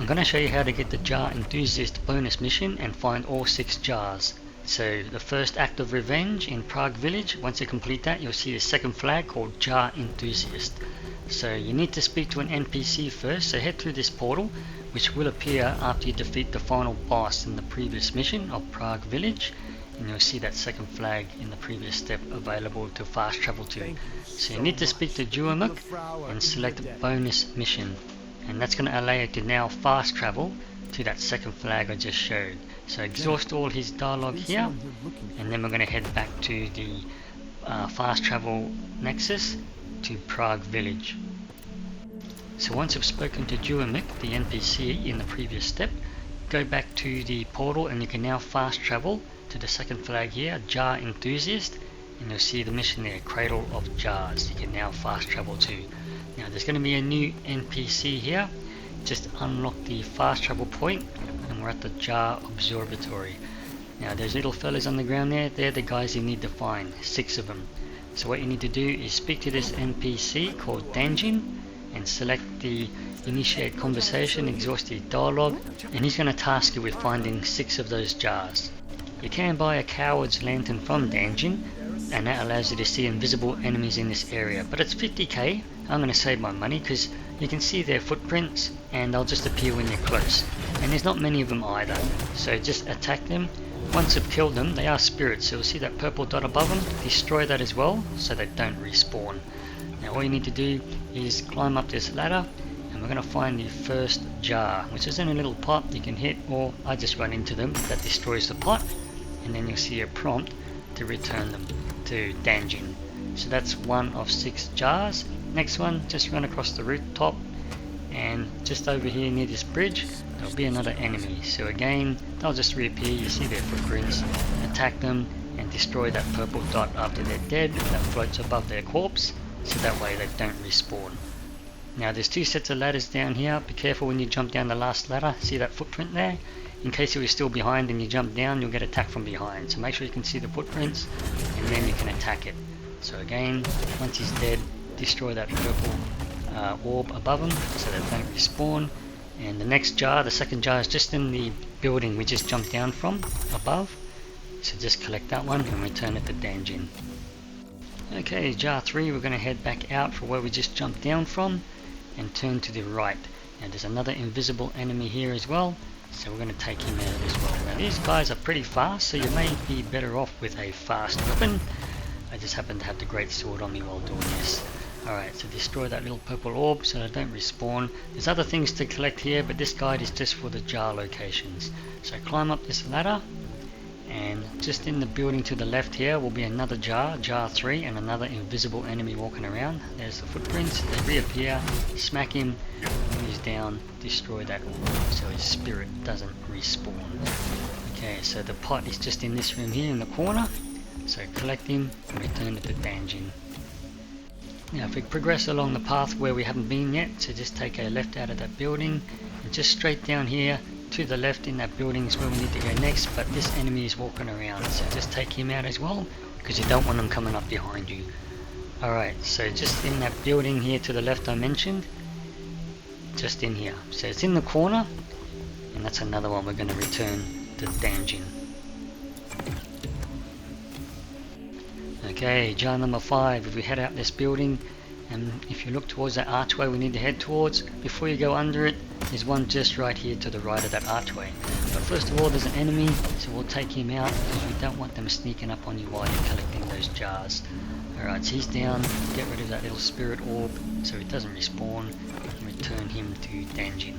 I'm going to show you how to get the Jar Enthusiast bonus mission and find all 6 jars. So the first act of revenge in Prague Village, once you complete that you'll see a second flag called Jar Enthusiast. So you need to speak to an NPC first, so head through this portal which will appear after you defeat the final boss in the previous mission of Prague Village, and you'll see that second flag in the previous step available to fast travel to. So you need to speak to Duamuk and select bonus mission, and that's going to allow you to now fast travel to that second flag I just showed. So exhaust all his dialogue here, and then we're going to head back to the fast travel nexus to Prague Village. So once you've spoken to Duamuk, the NPC in the previous step, go back to the portal and you can now fast travel to the second flag here, Jar Enthusiast, and you'll see the mission there, Cradle of Jars. You can now fast travel to. Now there's going to be a new NPC here. Just unlock the fast travel point and we're at the Jar Observatory. Now there's little fellas on the ground there, they're the guys you need to find, 6 of them. So what you need to do is speak to this NPC called Danjin and select the initiate conversation, exhaust the dialogue, and he's going to task you with finding 6 of those jars. You can buy a coward's lantern from Danjin, and that allows you to see invisible enemies in this area, but it's 50k. I'm going to save my money because you can see their footprints and they'll just appear when you're close, and there's not many of them either, so just attack them. Once you've killed them, they are spirits, so you'll see that purple dot above them, destroy that as well so they don't respawn. Now all you need to do is climb up this ladder and we're going to find the first jar, which is in a little pot you can hit, or I just run into them, that destroys the pot, and then you'll see a prompt to return them to Danjin. So that's 1 of 6 jars. Next one, just run across the rooftop, and just over here near this bridge there'll be another enemy. So again, they'll just reappear, you see their footprints, attack them and destroy that purple dot after they're dead that floats above their corpse, so that way they don't respawn. Now there's 2 sets of ladders down here. Be careful when you jump down the last ladder, see that footprint there? In case you're still behind and you jump down, you'll get attacked from behind, so make sure you can see the footprints and then you can attack it. So again, once he's dead, destroy that purple orb above him so they don't respawn. And the next jar, the second jar, is just in the building we just jumped down from above, so just collect that one and return it to Danjin. Okay, jar 3, we're going to head back out for where we just jumped down from and turn to the right. Now there's another invisible enemy here as well, so we're going to take him out as well. Now these guys are pretty fast, so you may be better off with a fast weapon. I just happen to have the great sword on me while doing this. Alright, so destroy that little purple orb so they don't respawn. There's other things to collect here, but this guide is just for the jar locations. So climb up this ladder, and just in the building to the left here will be another jar, jar 3, and another invisible enemy walking around. There's the footprints, they reappear, smack him, when he's down, destroy that orb so his spirit doesn't respawn. Okay, so the pot is just in this room here in the corner, so collect him and return it to Danjin. Now if we progress along the path where we haven't been yet, so just take a left out of that building and just straight down here to the left in that building is where we need to go next, but this enemy is walking around, so just take him out as well because you don't want him coming up behind you. Alright, so just in that building here to the left I mentioned, just in here, so it's in the corner, and that's another one we're going to return to Danjin. Okay, jar number 5, if we head out this building and if you look towards that archway we need to head towards, before you go under it, there's one just right here to the right of that archway. But first of all there's an enemy, so we'll take him out because we don't want them sneaking up on you while you're collecting those jars. Alright, so he's down, get rid of that little spirit orb so he doesn't respawn, and return him to Danjin.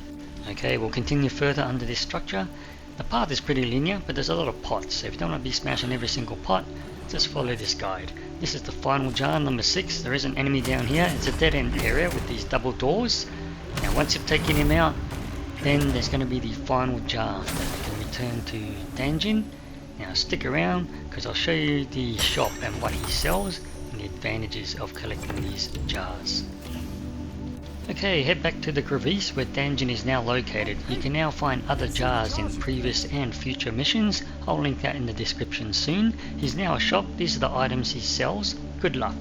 Okay, we'll continue further under this structure. The path is pretty linear, but there's a lot of pots, so if you don't want to be smashing every single pot, just follow this guide. This is the final jar, number 6. There is an enemy down here. It's a dead end area with these double doors. Now once you've taken him out, then there's going to be the final jar that we can return to Danjin. Now stick around because I'll show you the shop and what he sells and the advantages of collecting these jars. Okay, head back to the crevice where Danjin is now located. You can now find other jars in previous and future missions. I'll link that in the description soon. He's now a shop. These are the items he sells. Good luck.